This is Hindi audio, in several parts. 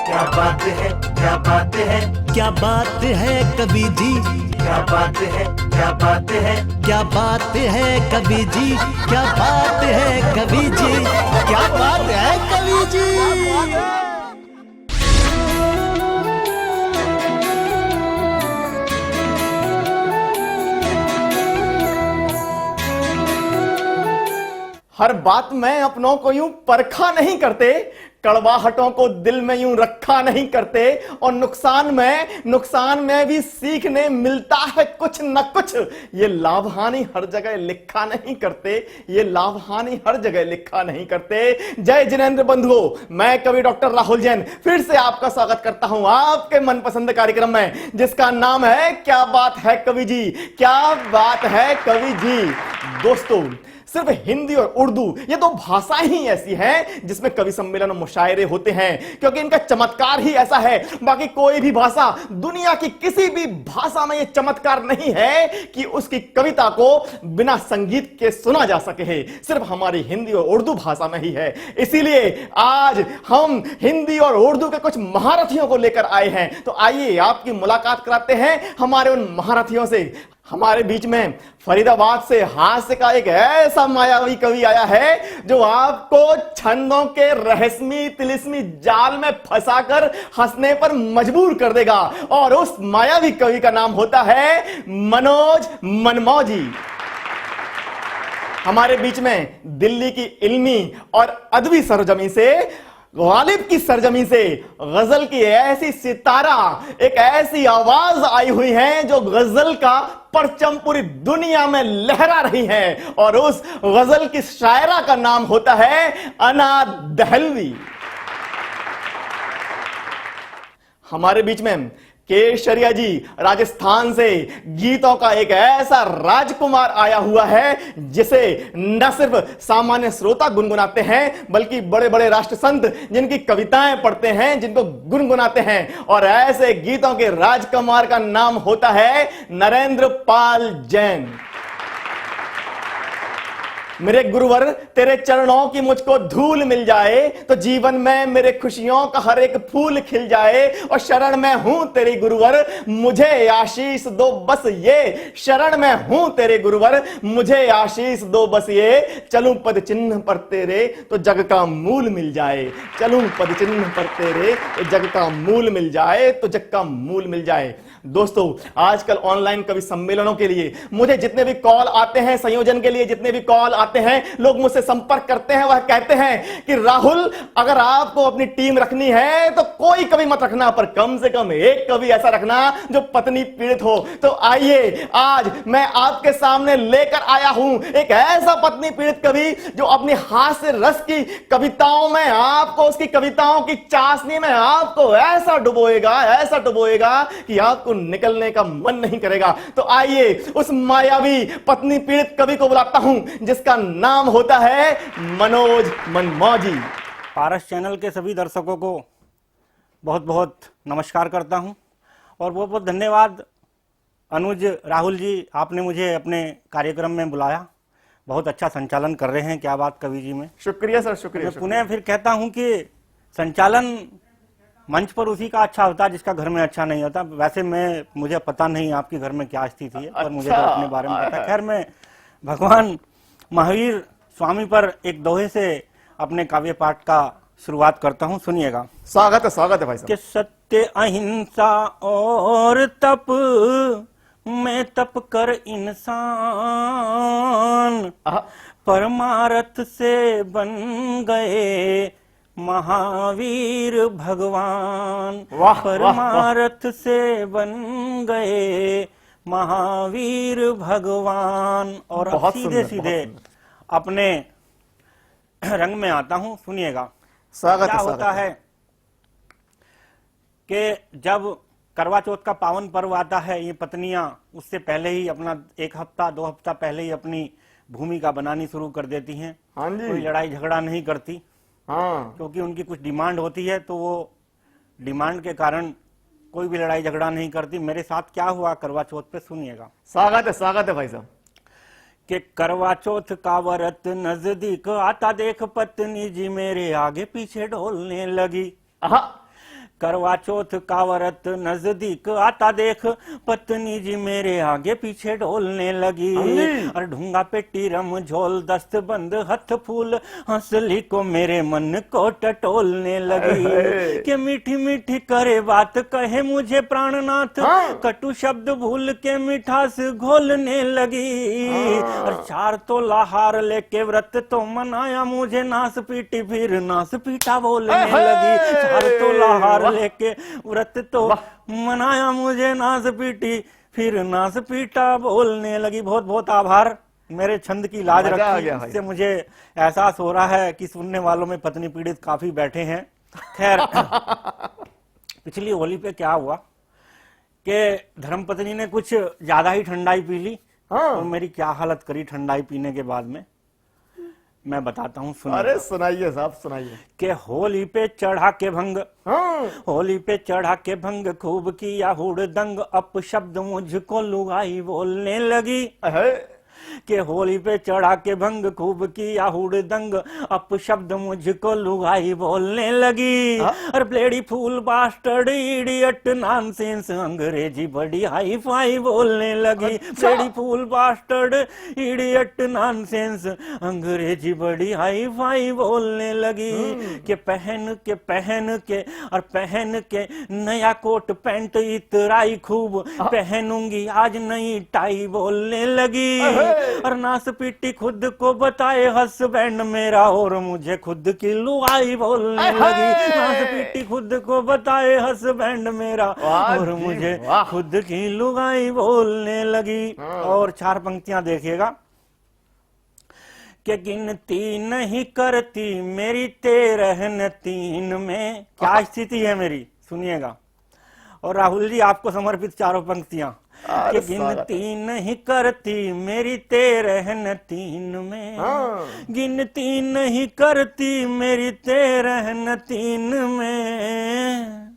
क्या बात है, क्या बात है, क्या बात है कवि जी, क्या बात है, क्या बात है, क्या बात है कवि जी, क्या बात है कवि जी, क्या बात है कवि जी। हर बात में अपनों को यूं परखा नहीं करते, कड़वाहटों को दिल में यूं रखा नहीं करते, और नुकसान में भी सीखने मिलता है कुछ न कुछ। ये लाभ हानि हर जगह लिखा नहीं करते, ये लाभ हानि हर जगह लिखा नहीं करते। जय जिनेंद्र बंधुओं, मैं कवि डॉक्टर राहुल जैन फिर से आपका स्वागत करता हूं आपके मनपसंद कार्यक्रम में, जिसका नाम है क्या बात है कवि जी, क्या बात है कवि जी। दोस्तों, सिर्फ हिंदी और उर्दू ये दो भाषाएं ही ऐसी हैं जिसमें कवि सम्मेलन और मुशायरे होते हैं, क्योंकि इनका चमत्कार ही ऐसा है। बाकी कोई भी भाषा, दुनिया की किसी भी भाषा में ये चमत्कार नहीं है कि उसकी कविता को बिना संगीत के सुना जा सके। सिर्फ हमारी हिंदी और उर्दू भाषा में ही है। इसीलिए आज हम हिंदी और उर्दू के कुछ महारथियों को लेकर आए हैं। तो आइए आपकी मुलाकात कराते हैं हमारे उन महारथियों से। हमारे बीच में फरीदाबाद से हास्य का एक ऐसा मायावी कवि आया है जो आपको छंदों के रहस्यमय तिलिस्मी जाल में फंसाकर हंसने पर मजबूर कर देगा, और उस मायावी कवि का नाम होता है मनोज मनमौजी। हमारे बीच में दिल्ली की इल्मी और अदबी सरजमी से, गालिब की सरजमी से गजल की ऐसी सितारा, एक ऐसी आवाज आई हुई है जो गजल का परचम पूरी दुनिया में लहरा रही है, और उस गजल की शायरा का नाम होता है अना दहलवी। हमारे बीच में केशरिया जी राजस्थान से गीतों का एक ऐसा राजकुमार आया हुआ है जिसे न सिर्फ सामान्य श्रोता गुनगुनाते हैं, बल्कि बड़े बड़े राष्ट्र संत जिनकी कविताएं पढ़ते हैं, जिनको गुनगुनाते हैं। और ऐसे गीतों के राजकुमार का नाम होता है नरेंद्र पाल जैन। मेरे गुरुवर, तेरे चरणों की मुझको धूल मिल जाए तो जीवन में मेरे खुशियों का हर एक फूल खिल जाए, और शरण में हूं तेरी गुरुवर, मुझे आशीष दो बस ये। शरण में हूं तेरे गुरुवर, मुझे आशीष दो बस ये। चलूं पद चिन्ह पर तेरे तो जग का मूल मिल जाए, चलूं पद चिन्ह पर तेरे तो जग का मूल मिल जाए, तो जग का मूल मिल जाए। दोस्तों, आजकल ऑनलाइन कवि सम्मेलनों के लिए मुझे जितने भी कॉल आते हैं, संयोजन के लिए जितने भी कॉल आते हैं, लोग मुझसे संपर्क करते हैं, वह कहते हैं कि राहुल, अगर आपको अपनी टीम रखनी है तो कोई कवि मत रखना, पर कम से कम एक कवि ऐसा रखना जो पत्नी पीड़ित हो। तो आइए, आज मैं आपके सामने लेकर आया हूं एक ऐसा पत्नी पीड़ित कवि जो अपनी हास्य रस की कविताओं में आपको, उसकी कविताओं की चाशनी में आपको ऐसा डुबोएगा कि आपको निकलने का मन नहीं करेगा। तो आइए उस मायावी पत्नी पीड़ित कवि को बुलाता हूं जिसका नाम होता है मनोज मनमौजी। पारस चैनल के सभी दर्शकों को बहुत बहुत नमस्कार करता हूं, और बहुत बहुत धन्यवाद अनुज राहुल जी, आपने मुझे अपने कार्यक्रम में बुलाया। बहुत अच्छा संचालन कर रहे हैं क्या बात कवि जी में। शुक्रिया सर, शुक्रिया। मैं पुनः फिर कहता हूं कि संचालन मंच पर उसी का अच्छा होता है जिसका घर में अच्छा नहीं होता। वैसे मुझे पता नहीं आपके घर में क्या स्थिति है, पर मुझे तो अपने बारे में पता है। खैर, मैं भगवान महावीर स्वामी पर एक दोहे से अपने काव्य पाठ का शुरुआत करता हूं, सुनिएगा। स्वागत है भाई साहब। कि सत्य अहिंसा और तप में तप कर इंसान, परमारथ से बन गए महावीर भगवान। परमारथ से बन गए महावीर भगवान। और अब सीधे सीधे अपने रंग में आता हूं, सुनिएगा। स्वागत क्या होता है कि जब करवा चौथ का पावन पर्व आता है, ये पत्नियां उससे पहले ही अपना 1 हफ्ता 2 हफ्ता पहले ही अपनी भूमिका बनानी शुरू कर देती हैं। हाँ जी। कोई लड़ाई झगड़ा नहीं करती, हाँ, क्योंकि उनकी कुछ डिमांड होती है, तो वो डिमांड के कारण कोई भी लड़ाई झगड़ा नहीं करती। मेरे साथ क्या हुआ करवा चौथ पे, सुनिएगा। स्वागत है भाई साहब। कि करवा चौथ का व्रत नजदीक आता, देख पत्नी जी मेरे आगे पीछे ढोलने लगी। करवा चौथ का व्रत नजदीक आता देख, पत्नी जी मेरे आगे पीछे डोलने लगी। और ढूंगा पेटी रम झोल दस्त बंद हथ फूल, हंसली को मेरे मन को टटोलने लगी। कि मीठी मीठी करे बात कहे मुझे प्राणनाथ, कटु शब्द भूल के मिठास घोलने लगी। और 4 तोला हार लेके व्रत तो मनाया, मुझे नास पीटी फिर नास पीटा बोलने लगी। 4 तोला हार लेके व्रत तो मनाया, मुझे नास पीटी फिर नास पीटा बोलने लगी। बहुत बहुत आभार, मेरे छंद की लाज रखी। इससे मुझे एहसास हो रहा है कि सुनने वालों में पत्नी पीड़ित काफी बैठे हैं। खैर पिछली होली पे क्या हुआ कि धर्मपत्नी ने कुछ ज्यादा ही ठंडाई पी ली। और मेरी क्या हालत करी ठंडाई पीने के बाद में, मैं बताता हूँ। सुनिए। अरे सुनाइए साहब, सुनाइए। कि होली पे चढ़ा के भंग, होली पे चढ़ा के भंग खूब किया हुड़दंग, अपशब्द मुझको लुगाई बोलने लगी। कि होली पे चढ़ा के भंग खूब किया हुड़दंग, अपशब्द मुझको लुगाई बोलने लगी। और ब्लेडी फूल बास्टर्ड इडियट नॉनसेंस, अंग्रेजी बड़ी हाई फाई बोलने लगी। ब्लेडी फूल बास्टर्ड इडियट नॉनसेंस, अंग्रेजी बड़ी हाई फाई बोलने लगी। कि पहन के और पहन के नया कोट पैंट इतराई खूब, पहनूंगी आज नई टाई बोलने लगी। और नास पीटी खुद को बताए हस्बैंड मेरा, और मुझे खुद की लुगाई बोलने लगी। नास पीटी खुद को बताए हस्बैंड मेरा, और मुझे खुद की लुगाई बोलने लगी। और 4 पंक्तियां देखिएगा। कि गिनती नहीं करती मेरी 13 में, क्या स्थिति है मेरी, सुनिएगा। और राहुल जी आपको समर्पित 4 पंक्तियां। कि गिनती नहीं करती मेरी 13 में, गिनती नहीं करती मेरी 13 में,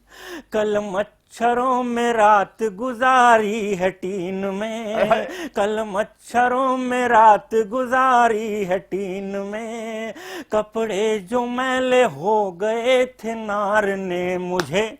कल मच्छरों में रात गुजारी है टीन में, कल मच्छरों में रात गुजारी है टीन में। कपड़े जो मैले हो गए थे नार ने मुझे,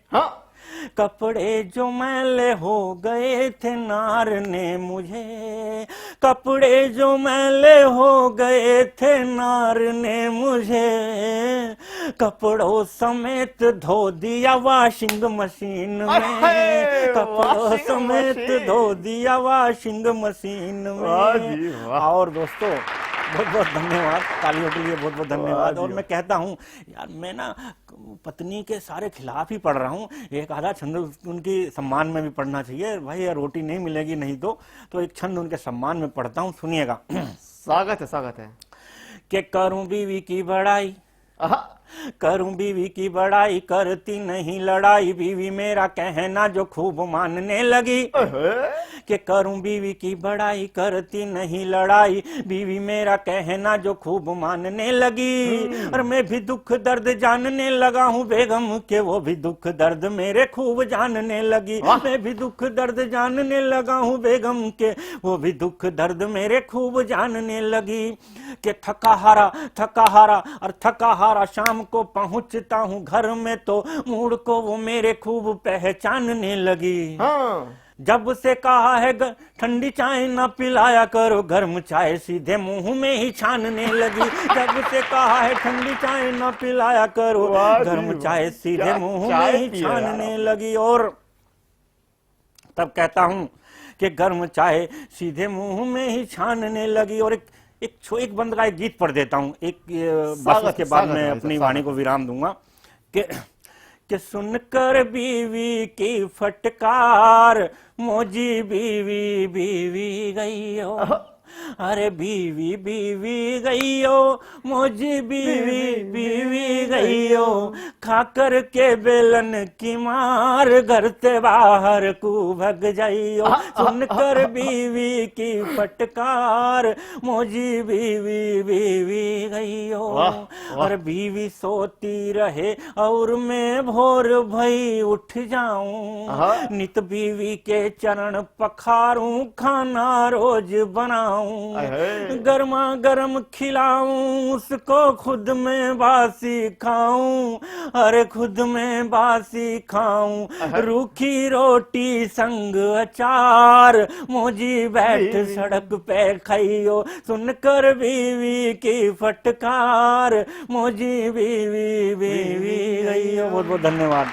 कपड़े जो मैले हो गए थे नार ने मुझे, कपड़े जो मैले हो गए थे नार ने मुझे, कपड़ों समेत धो दिया वॉशिंग मशीन में, कपड़ों समेत धो दिया वॉशिंग मशीन में। और दोस्तों बहुत बहुत धन्यवाद, तालियों के लिए बहुत बहुत धन्यवाद। और मैं कहता हूँ यार, मैं ना पत्नी के सारे खिलाफ ही पढ़ रहा हूँ, एक आधा छंद उनकी सम्मान में भी पढ़ना चाहिए भाई, यार रोटी नहीं मिलेगी नहीं तो एक छंद उनके सम्मान में पढ़ता हूँ, सुनिएगा। स्वागत है, स्वागत है। कि करूं बीवी की बड़ाई, करूं बीवी की बड़ाई, करती नहीं लड़ाई, बीवी मेरा कहना जो खूब मानने लगी। कि करूं बीवी की बड़ाई, करती नहीं लड़ाई, बीवी मेरा कहना जो खूब मानने लगी। और मैं भी दुख दर्द जानने लगा हूं बेगम के, वो भी दुख दर्द मेरे खूब जानने लगी। मैं भी दुख दर्द जानने लगा हूं बेगम के, वो भी दुख दर्द मेरे खूब जानने लगी। कि थका हारा और थका हारा शाम को पहुंचता हूँ घर में, तो मूड को वो मेरे खूब पहचानने लगी। जब से कहा है ठंडी चाय ना पिलाया करो, गर्म चाय सीधे मुंह में ही छानने लगी। जब से कहा है ठंडी चाय ना पिलाया करो, गर्म चाय सीधे मुंह में ही छानने लगी। और तब कहता हूं कि गर्म चाय सीधे मुंह में ही छानने लगी। और एक बंद का एक गीत पढ़ देता हूं, बस उसके बाद मैं अपनी वाणी को विराम दूंगा। कि सुनकर बीवी की फटकार, मोजी बीवी बीवी गई हो, अरे बीवी बीवी गई हो, मोजी बीवी बीवी गई हो, खाकर के बेलन की मार, घर से बाहर को भग जाइयो। सुनकर बीवी की फटकार, मोजी बीवी बीवी गई हो। और बीवी सोती रहे और मैं भोर भई उठ जाऊं, नित बीवी के चरण पखारूं, खाना रोज बनाऊं। खाऊं, गर्मा गर्म खिलाऊं उसको, खुद में बासी खाऊं, अरे खुद में बासी खाऊं, रूखी रोटी संग अचार, मोजी बैठ सड़क पे खाइयो, सुनकर बीवी की फटकार, मोजी बीवी बीवी गई। बहुत बहुत धन्यवाद।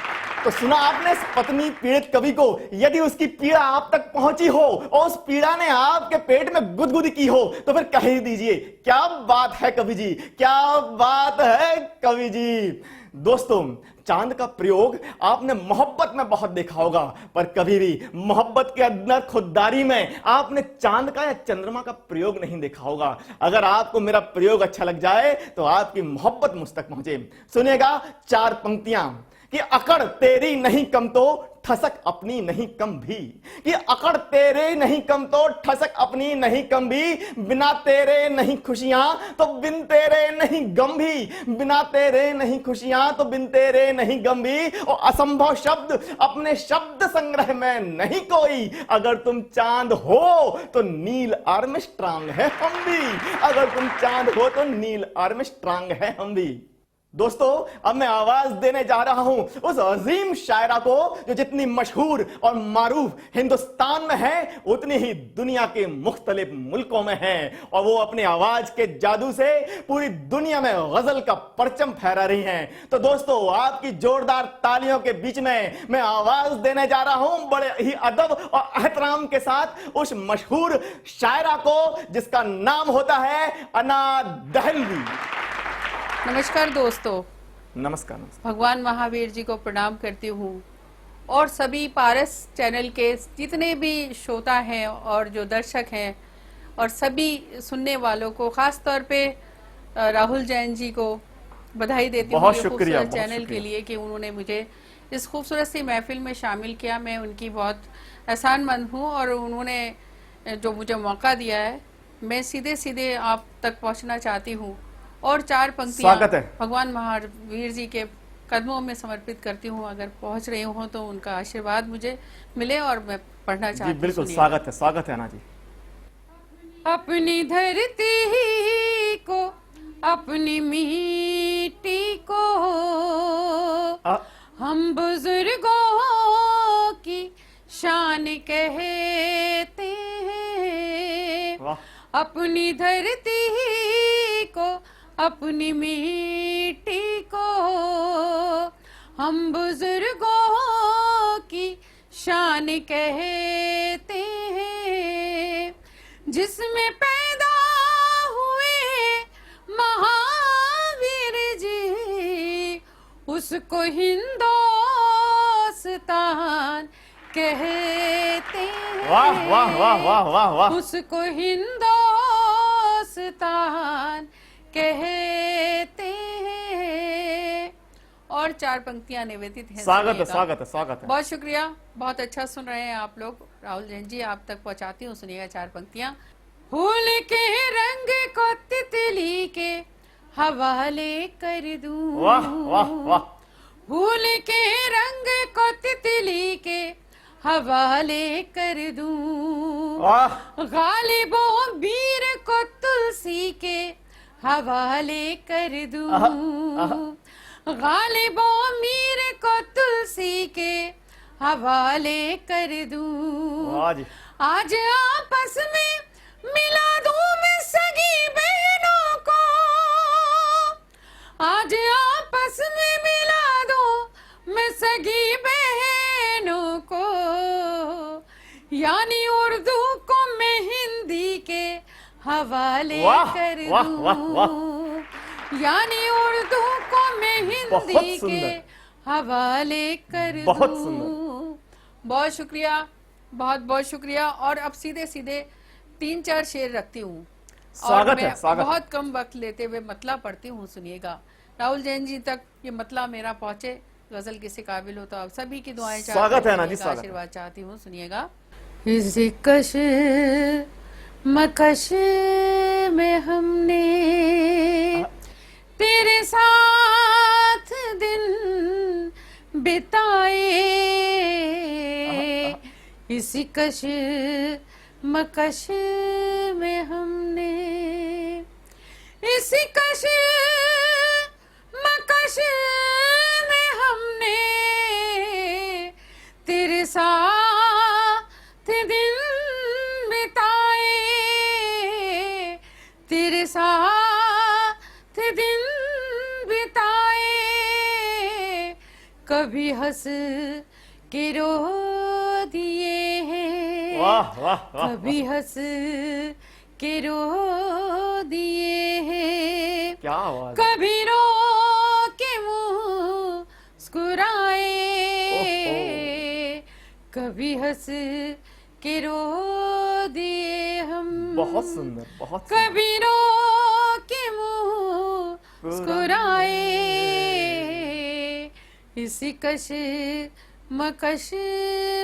तो सुना आपने इस पत्नी पीड़ित कवि को। यदि उसकी पीड़ा आप तक पहुंची हो और उस पीड़ा ने आपके पेट में गुदगुदी की हो तो फिर कह ही दीजिए, क्या बात है कवि जी, क्या बात है कवि जी। दोस्तों, चांद का प्रयोग आपने मोहब्बत में बहुत देखा होगा, पर कभी भी मोहब्बत के अंदर खुददारी में आपने चांद का या चंद्रमा का प्रयोग नहीं देखा होगा। अगर आपको मेरा प्रयोग अच्छा लग जाए तो आपकी मोहब्बत मुझ तक पहुंचे। सुनिएगा 4 पंक्तियां कि अकड़ तेरी नहीं कम तो ठसक अपनी नहीं कम भी, कि अकड़ तेरे नहीं कम तो ठसक अपनी नहीं कम भी, बिना तेरे नहीं खुशियां तो बिन तेरे नहीं गम भी, बिना तेरे नहीं खुशियां तो बिन तेरे नहीं गम भी, और असंभव शब्द अपने शब्द संग्रह में नहीं कोई, अगर तुम चांद हो तो नील आर्मस्ट्रांग है हम भी, अगर तुम चांद हो तो नील आर्मस्ट्रांग है हम भी। दोस्तों, अब मैं आवाज देने जा रहा हूं उस अजीम शायरा को जो जितनी मशहूर और मारूफ हिंदुस्तान में है उतनी ही दुनिया के मुख्तलिफ मुल्कों में है, और वो अपनी आवाज के जादू से पूरी दुनिया में गजल का परचम फहरा रही हैं। तो दोस्तों, आपकी जोरदार तालियों के बीच में मैं आवाज देने जा रहा हूं बड़े ही अदब और एहतराम के साथ उस मशहूर शायरा को जिसका नाम होता है अना दहलवी। नमस्कार दोस्तों। नमस्कार। भगवान महावीर जी को प्रणाम करती हूँ और सभी पारस चैनल के जितने भी श्रोता हैं और जो दर्शक हैं और सभी सुनने वालों को, खास तौर पे राहुल जैन जी को बधाई देती हूँ खूबसूरत चैनल के लिए कि उन्होंने मुझे इस खूबसूरत सी महफिल में शामिल किया। मैं उनकी बहुत एहसानमंद हूँ और उन्होंने जो मुझे मौका दिया है, मैं सीधे सीधे आप तक पहुँचना चाहती हूँ और 4 पंक्तियां भगवान महावीर जी के कदमों में समर्पित करती हूँ। अगर पहुंच रही हूँ तो उनका आशीर्वाद मुझे मिले और मैं पढ़ना चाहती हूँ। बिल्कुल स्वागत है ना जी। अपनी धरती को, अपनी मिट्टी को हम बुजुर्गों की शान कहते हैं। अपनी धरती को, अपनी मिट्टी को हम बुजुर्गों की शान कहते हैं, जिसमें पैदा हुए महावीर जी उसको हिंदुस्तान कहते हैं। वाह वाह वाह वाह वाह वाह। उसको हिंदुस्तान कहते हैं। और 4 पंक्तियां निवेदित हैं। स्वागत है। बहुत शुक्रिया, बहुत अच्छा सुन रहे हैं आप लोग। राहुल जैन जी, आप तक पहुंचाती हूँ, सुनिएगा 4 पंक्तियां। फूल के रंग को तितली के हवाले कर दूं। वाह वाह वाह। फूल के रंग को तितली के हवाले कर दूं। गालिबों वीर को तुलसी के हवाले कर दूं। गालिबों मीर को तुलसी के हवाले कर दूं। आज आपस में मिला दूं मैं सगी बहनों को। आज आपस में मिला दूं मैं सगी बहनों को। यानी उर्दू को मैं हिंदी के हवाले कर दूं। यानी उर्दू को मैं हिंदी के हवाले कर दूं। बहुत शुक्रिया, बहुत बहुत शुक्रिया। और अब सीधे सीधे 3-4 शेर रखती हूँ और मैं बहुत कम वक्त लेते हुए मतला पढ़ती हूँ, सुनिएगा। राहुल जैन जी तक ये मतला मेरा पहुंचे, गजल किसी काबिल हो तो आप सभी की दुआएं चाहती हूँ, आशीर्वाद चाहती हूँ, सुनिएगा। इसी कश मकश में हमने तेरे साथ दिन बिताए। इसी कश मकश में हमने इसी कश मकश में हमने तेरे साथ दिन बिताए, तेरे साथ दिन बिताए, कभी हंस के रो दिए हैं, वाह वाह वाह, कभी हंस के रो दिए हैं, क्या आवाज है। कभी रो के मुस्कुराए, कभी हंस के रो दिए हम, बहुत सुंदर, बहुत सुंदर। कभी रो के मुस्कुराए, इसी कश मकश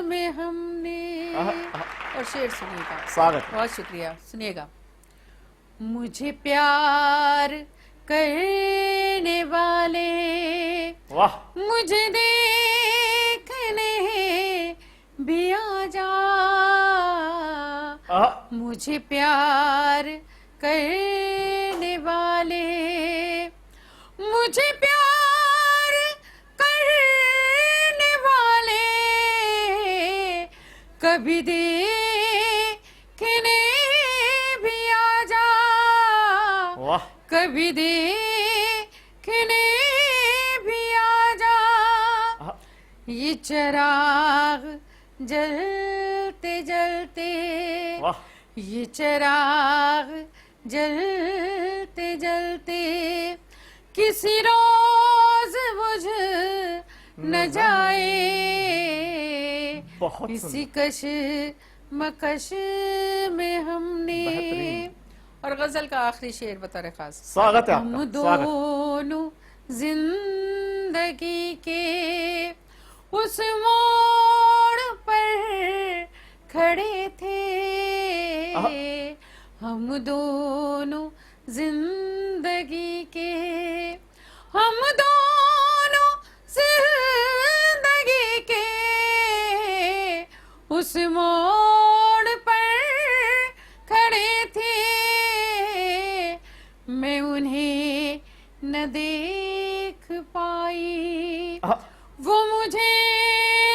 में हमने। और शेर सुनिएगा। स्वागत। बहुत शुक्रिया, सुनिएगा। मुझे प्यार करने वाले, वाह, मुझे देखने भी आ जा, मुझे प्यार करने वाले, मुझे प्यार करने वाले, कभी देखने भी आ जा, वाह, कभी देखने भी आ जा, ये चिराग जलते जलते, वाह, ये चिराग जलते जलते किसी रोज बुझ न जाए, बहुत इसी कश मकश में हमने। बेहतरीन। और गजल का आखिरी शेर बतौर खास। स्वागत है हम आपका, स्वागत। दोनों जिंदगी के उस मोड़ पर खड़े थे, हम दोनों जिंदगी के, हम दोनों जिंदगी के उस मोड़ पर खड़े थे, मैं उन्हें न देख पाई, वो मुझे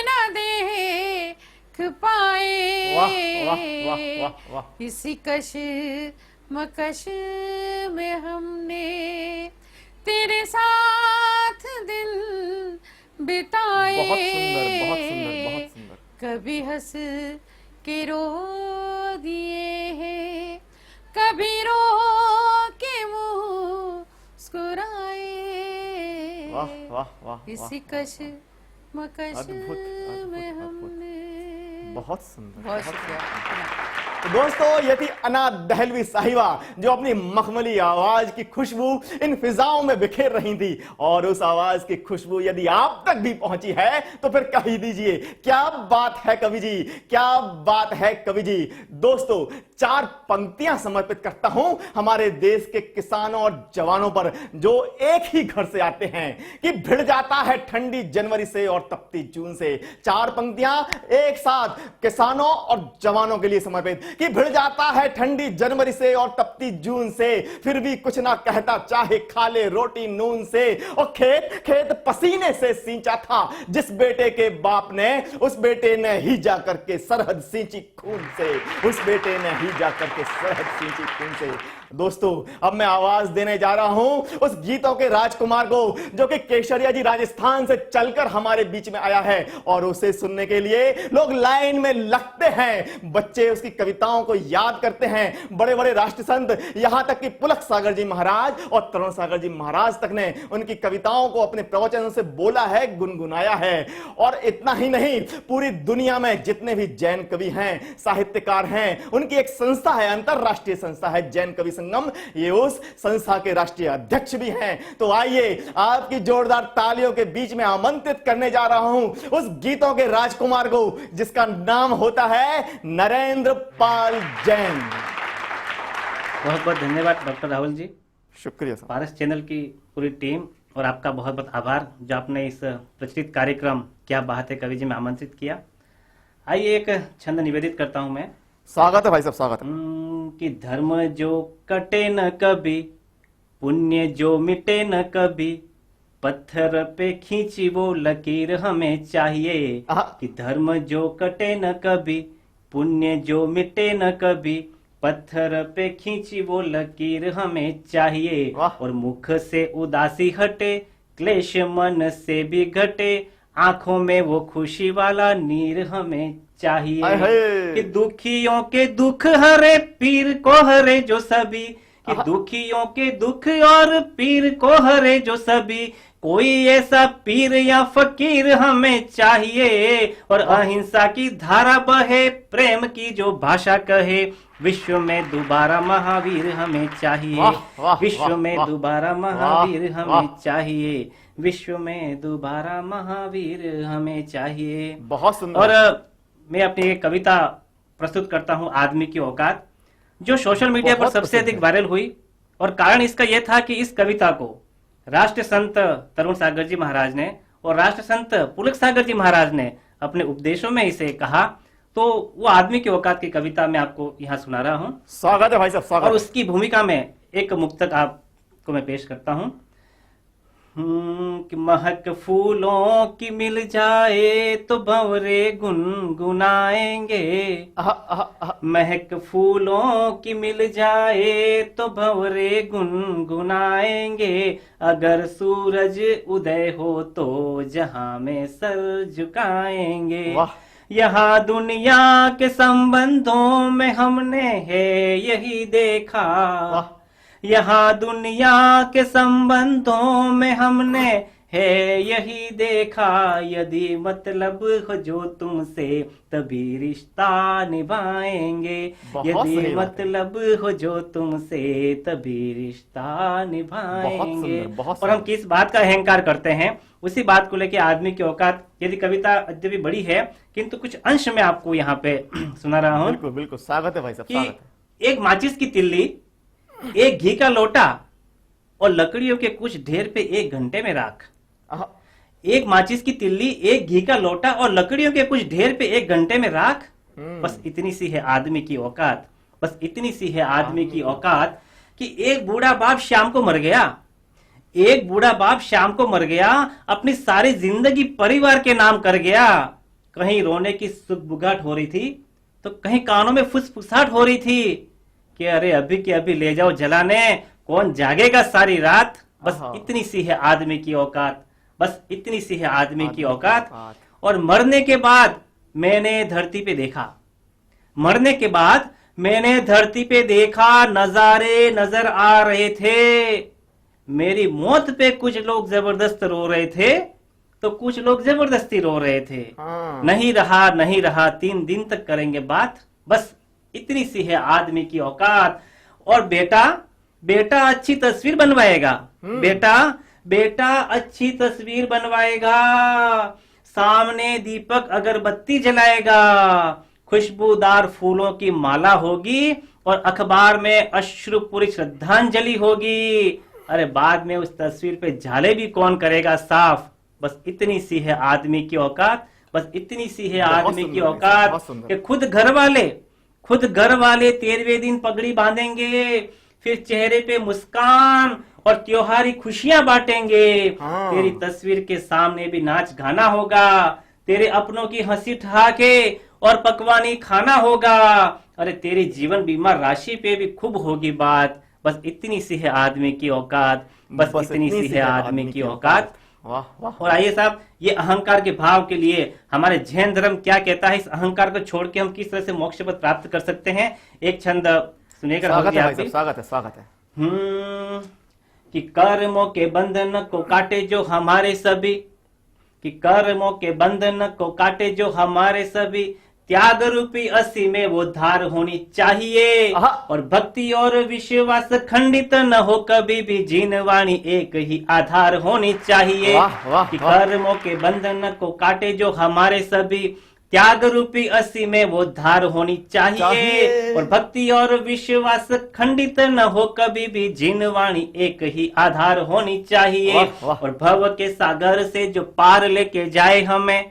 न देख पाए, वाह वाह वाह वाह वाह, इसी कश मकश में हमने तेरे साथ दिन बिताए, बहुत सुंदर, बहुत सुंदर, बहुत सुंदर। कभी हंस के रो दिए हैं, कभी रो के मुस्कुराए, वाह वाह वाह, इसी वाह, कश मकश अद्भुत, अद्भुत, में अद्भुत। हमने। बहुत सुंदर, बहुत शुक्रिया। तो दोस्तों, ये थी अना दहलवी साहिबा जो अपनी मखमली आवाज की खुशबू इन फिजाओं में बिखेर रही थी। और उस आवाज की खुशबू यदि आप तक भी पहुंची है तो फिर कह ही दीजिए, क्या बात है कवि जी, क्या बात है कवि जी। दोस्तों, 4 पंक्तियां समर्पित करता हूं हमारे देश के किसानों और जवानों पर जो एक ही घर से आते हैं कि भिड़ जाता है ठंडी जनवरी से और तपती जून से। 4 पंक्तियां एक साथ किसानों और जवानों के लिए समर्पित कि भिड़ जाता है ठंडी जनवरी से और तपती जून से, फिर भी कुछ ना कहता चाहे खा ले रोटी नून से। और खेत खेत पसीने से सींचा था जिस बेटे के बाप ने, उस बेटे ने ही जाकर के सरहद सींची खून से, उस बेटे ने ही जाकर के सरहद सींची खून से। दोस्तों, अब मैं आवाज देने जा रहा हूं उस गीतों के राजकुमार को जो कि केशरिया जी राजस्थान से चलकर हमारे बीच में आया है, और उसे सुनने के लिए लोग लाइन में लगते हैं, बच्चे उसकी कविताओं को याद करते हैं। बड़े बड़े राष्ट्र संत, यहां तक कि पुलक सागर जी महाराज और तरुण सागर जी महाराज तक ने उनकी कविताओं को अपने प्रवचनों से बोला है, गुनगुनाया है। और इतना ही नहीं, पूरी दुनिया में जितने भी जैन कवि हैं, साहित्यकार हैं, उनकी एक संस्था है, अंतरराष्ट्रीय संस्था है जैन कवि संगम, ये उस संस्था के राष्ट्रीय अध्यक्ष भी हैं। तो आइए आपकी जोरदार तालियों के बीच में आमंत्रित करने जा रहा हूं उस गीतों के राजकुमार को जिसका नाम होता है नरेंद्र पाल जैन। बहुत बहुत धन्यवाद डॉक्टर राहुल जी, शुक्रिया सर। पारस चैनल की पूरी टीम और आपका बहुत बहुत आभार जो आपने इस प्रचलित कार्यक्रम क्या बात है कवि जी में आमंत्रित किया। आइए एक छंद निवेदित करता हूं मैं। स्वागत है भाई साहब, स्वागत है। कि धर्म जो कटे न कभी, पुण्य जो मिटे न कभी, पत्थर पे खींची वो लकीर हमें चाहिए। आहा। कि धर्म जो कटे न कभी, पुण्य जो मिटे न कभी, पत्थर पे खींची वो लकीर हमें चाहिए। वाह। और मुख से उदासी हटे, क्लेश मन से भी घटे, आंखों में वो खुशी वाला नीर हमें चाहिए। आय हाय। कि दुखियों के दुख हरे, पीर को हरे जो सभी, कि दुखियों के दुख और पीर को हरे जो सभी, कोई ऐसा पीर या फकीर हमें चाहिए। और अहिंसा की धारा बहे, प्रेम की जो भाषा कहे, विश्व में दोबारा महावीर हमें चाहिए। वाह, वाह, विश्व वाह, में वाह, दोबारा महावीर वाह, हमें वाह। चाहिए। विश्व में दोबारा महावीर हमें चाहिए। बहुत सुंदर। और मैं अपनी एक कविता प्रस्तुत करता हूं, आदमी की औकात, जो सोशल मीडिया पर बहुत सबसे प्रसिद्ध अधिक है। वायरल हुई। और कारण इसका यह था कि इस कविता को राष्ट्र संत तरुण सागर जी महाराज ने और राष्ट्र संत पुलक सागर जी महाराज ने अपने उपदेशों में इसे कहा। तो वो आदमी की औकात की कविता मैं आपको यहाँ सुना रहा हूँ। स्वागत है भाई साहब, स्वागत और है। उसकी भूमिका में एक मुक्तक आपको मैं पेश करता हूँ। कि महक फूलों की मिल जाए तो भंवरे गुनगुनाएंगे। आहा, आहा, आहा। महक फूलों की मिल जाए तो भंवरे गुनगुनाएंगे। अगर सूरज उदय हो तो जहां में सर झुकाएंगे। वाह। यहाँ दुनिया के संबंधों में हमने है यही देखा। वाह। यहाँ दुनिया के संबंधों में हमने है यही देखा। यदि मतलब हो जो तुमसे तभी रिश्ता निभाएंगे। बहुत यदि सही बात है। मतलब हो जो तुमसे तभी रिश्ता निभाएंगे। बहुत और हम सुंदर। किस बात का अहंकार करते हैं, उसी बात को लेके आदमी की औकात। यदि कविता यद्यपि बड़ी है, किंतु कुछ अंश में आपको यहाँ पे सुना रहा हूँ। बिल्कुल बिल्कुल, स्वागत है भाई साहब, स्वागत कि एक माचिस की तिल्ली, एक घी का लोटा और लकड़ियों के कुछ ढेर पे 1 घंटे में राख। है। आहा। एक माचिस की तिल्ली, एक घी का लोटा और लकड़ियों के कुछ ढेर पे 1 घंटे में राख। बस इतनी सी है आदमी की औकात। बस इतनी सी है आदमी की औकात कि एक बूढ़ा बाप शाम को मर गया। एक बूढ़ा बाप शाम को मर गया, अपनी सारी जिंदगी परिवार के नाम कर गया। कहीं रोने की सुगबुगाहट हो रही थी तो कहीं कानों में फुसफुसाहट हो रही थी कि अरे अभी के अभी ले जाओ जलाने, कौन जागेगा सारी रात। बस आहा। इतनी सी है आदमी की औकात। बस इतनी सी है आदमी की की औकात। औकात। और मरने के बाद मैंने धरती पे देखा, मरने के बाद मैंने धरती पे देखा, नजारे नजर आ रहे थे। मेरी मौत पे कुछ लोग जबरदस्त रो रहे थे तो कुछ लोग जबरदस्ती रो रहे थे। हाँ। नहीं रहा नहीं रहा, 3 दिन तक करेंगे बात। बस इतनी सी है आदमी की औकात। और बेटा बेटा अच्छी तस्वीर बनवाएगा। बेटा बेटा अच्छी तस्वीर बनवाएगा। सामने दीपक अगरबत्ती जलाएगा। खुशबूदार फूलों की माला होगी और अखबार में अश्रुपूरी श्रद्धांजलि होगी। अरे बाद में उस तस्वीर पे झाले भी कौन करेगा साफ। बस इतनी सी है आदमी की औकात। बस इतनी सी है बहुत आदमी की सुंदर, औकात बहुत सुंदर। कि खुद घर वाले 13वें दिन पगड़ी बांधेंगे, फिर चेहरे पे मुस्कान और त्योहारी खुशियां बांटेंगे। हाँ। तेरी तस्वीर के सामने भी नाच गाना होगा। तेरे अपनों की हंसी ठहाके और पकवानी खाना होगा। अरे तेरी जीवन बीमा राशि पे भी खूब होगी बात। बस इतनी सी है आदमी की औकात। बस इतनी सी है आदमी की औकात। वाह वाह। और आइए साहब, ये अहंकार के भाव के लिए हमारे जैन धर्म क्या कहता है, इस अहंकार को छोड़ के हम किस तरह से मोक्ष पद प्राप्त कर सकते हैं। एक छंद सुनिएगा राहुल स्वागत जी है भाई आप भी। साहब, स्वागत है, स्वागत है। कि कर्मों के बंधन को काटे जो हमारे सभी, कि कर्मों के बंधन को काटे जो हमारे सभी, त्याग रूपी असी में वो धार होनी चाहिए। आहा। और भक्ति और विश्वास खंडित न हो कभी भी, जीन वाणी एक ही आधार होनी चाहिए। वाह, वाह, कि वाह। कर्मों के बंधन को काटे जो हमारे सभी, त्याग रूपी असी में वो धार होनी चाहिए। और भक्ति और विश्वास खंडित न हो कभी भी, जीन वाणी एक ही आधार होनी चाहिए। वाह, वाह। और भव के सागर से जो पार लेके जाए हमें,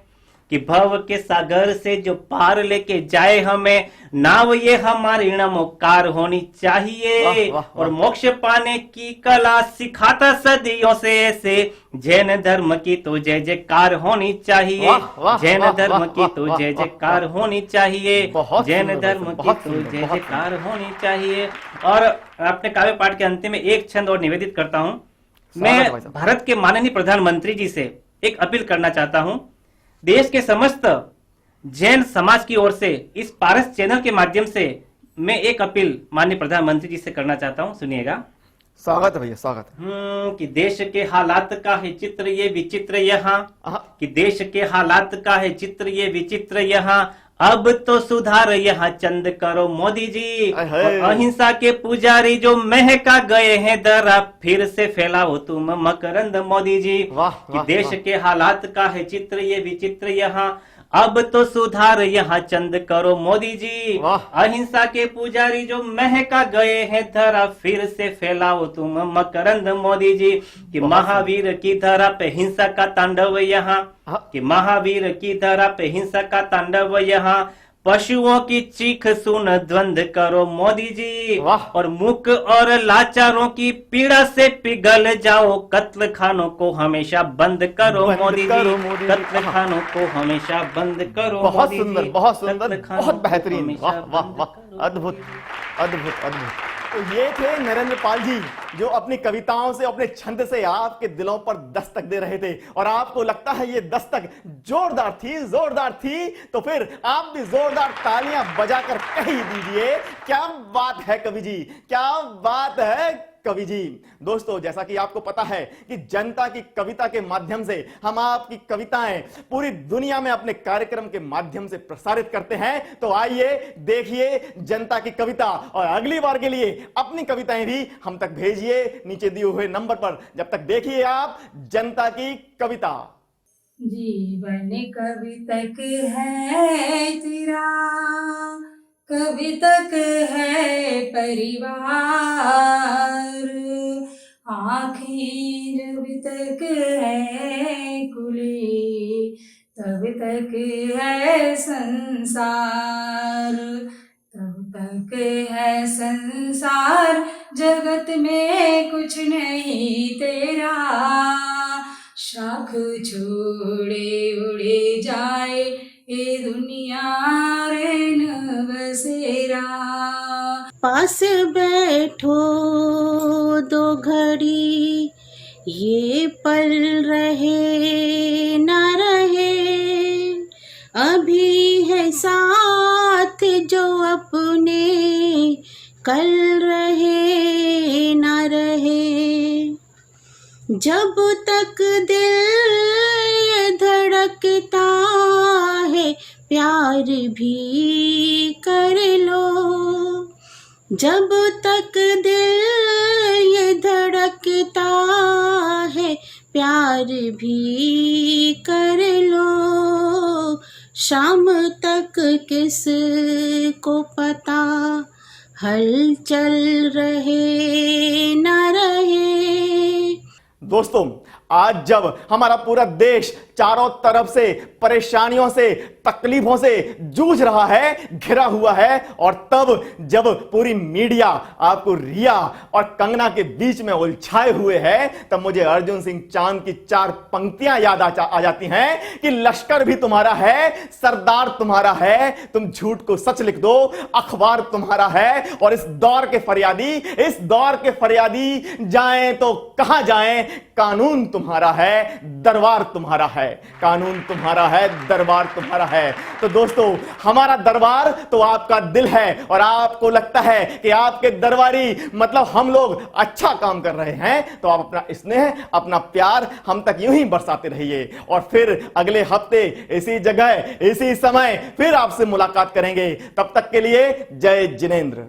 कि भव के सागर से जो पार लेके जाए हमें, नाव ये हमारी नमोकार होनी चाहिए। वाह, वाह, वाह। और मोक्ष पाने की कला सिखाता सदियों से ऐसे, जैन धर्म की तो जय जयकार होनी चाहिए। वाह, वाह, जैन वाह, धर्म वाह, की तो वाह, जय वाह, जयकार होनी चाहिए। बहुत जैन सुंदर, धर्म की बहुत तो सुंदर, जय बहुत जयकार होनी चाहिए। और अपने काव्य पाठ के अंतिम में एक छंद और निवेदित करता हूँ। मैं स्वागत है भाई साहब। भारत के माननीय प्रधानमंत्री जी से एक अपील करना चाहता हूँ। देश के समस्त जैन समाज की ओर से इस पारस चैनल के माध्यम से मैं एक अपील माननीय प्रधानमंत्री जी से करना चाहता हूँ, सुनिएगा। स्वागत है भैया, स्वागत है। कि देश के हालात का है चित्र ये विचित्र यहाँ, कि देश के हालात का है चित्र ये विचित्र यहाँ, अब तो सुधार यहाँ चंद करो मोदी जी। अहे। और अहिंसा के पुजारी जो महका गए हैं दरा, फिर से फैलाओ तुम मकरंद मोदी जी। वाह, कि वाह, देश वाह। के हालात का है चित्र ये विचित्र यहाँ, अब तो सुधार यहाँ चंद करो मोदी जी। वाह। अहिंसा के पुजारी जो महका गए हैं धरा, फिर से फैलाओ तुम मकरंद मोदी जी। कि महावीर की धरा पे हिंसा का तांडव यहाँ, कि महावीर की धरा पे हिंसा का तांडव यहाँ, पशुओं की चीख सुन द्वंद करो मोदी जी। वाह। और मूक और लाचारों की पीड़ा से पिघल जाओ, कत्ल खानों को हमेशा बंद करो बंद मोदी करो जी। मोदी जी। कत्ल खानों को हमेशा बंद करो बहुत मोदी सुंदर, जी। बहुत सुंदर, कत्ल खानों बहुत को बेहतरीन। हमेशा वाह वाह बंद वाह, करो। अद्भुत अद्भुत अद्भुत। तो ये थे नरेंद्र पाल जी, जो अपनी कविताओं से, अपने छंद से आपके दिलों पर दस्तक दे रहे थे। और आपको लगता है ये दस्तक जोरदार थी, तो फिर आप भी जोरदार तालियां बजाकर कह ही दीजिए, क्या बात है कवि जी, क्या बात है कवि जी। दोस्तों, जैसा कि आपको पता है कि जनता की कविता के माध्यम से हम आपकी कविताएं पूरी दुनिया में अपने कार्यक्रम के माध्यम से प्रसारित करते हैं। तो आइए देखिए जनता की कविता, और अगली बार के लिए अपनी कविताएं भी हम तक भेजिए नीचे दिए हुए नंबर पर। जब तक देखिए आप जनता की कविता। जीवन कवि तक है तेरा, कवि तक है परिवार, आँखें जब तक है खुली तब तक है संसार, तब तक है संसार, जगत में कुछ नहीं तेरा, शाख छोड़े उड़े जाए ये दुनिया रे नवसेरा। पास बैठो दो घड़ी, ये पल रहे न रहे, अभी है साथ जो अपने, कल रहे न रहे। जब तक दिल ये धड़कता है, प्यार भी कर लो। जब तक दिल ये धड़कता है, प्यार भी कर लो। शाम तक किस को पता, हलचल रहे न रहे। दोस्तों, आज जब हमारा पूरा देश चारों तरफ से परेशानियों से, तकलीफों से जूझ रहा है, घिरा हुआ है, और तब जब पूरी मीडिया आपको रिया और कंगना के बीच में उलझाए हुए है, तब मुझे अर्जुन सिंह चांद की 4 पंक्तियां याद आ जाती हैं कि लश्कर भी तुम्हारा है, सरदार तुम्हारा है, तुम झूठ को सच लिख दो, अखबार तुम्हारा है, और इस दौर के फरियादी जाएं तो कहां जाएं, कानून तुम्हारा है, दरबार तुम्हारा है, कानून तुम्हारा है, दरबार तुम्हारा है। तो दोस्तों, हमारा दरबार तो आपका दिल है, और आपको लगता है कि आपके दरबारी मतलब हम लोग अच्छा काम कर रहे हैं, तो आप अपना स्नेह, अपना प्यार हम तक यूं ही बरसाते रहिए। और फिर अगले हफ्ते इसी जगह, इसी समय फिर आपसे मुलाकात करेंगे। तब तक के लिए जय जिनेंद्र।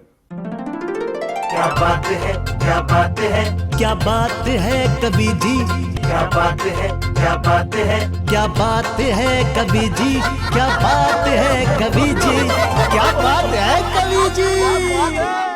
क्या बात है, क्या बात है, क्या बात है कवि जी, क्या बात है, क्या बात है, क्या बात है कवि जी, क्या बात है कवि जी, क्या बात है कवि जी।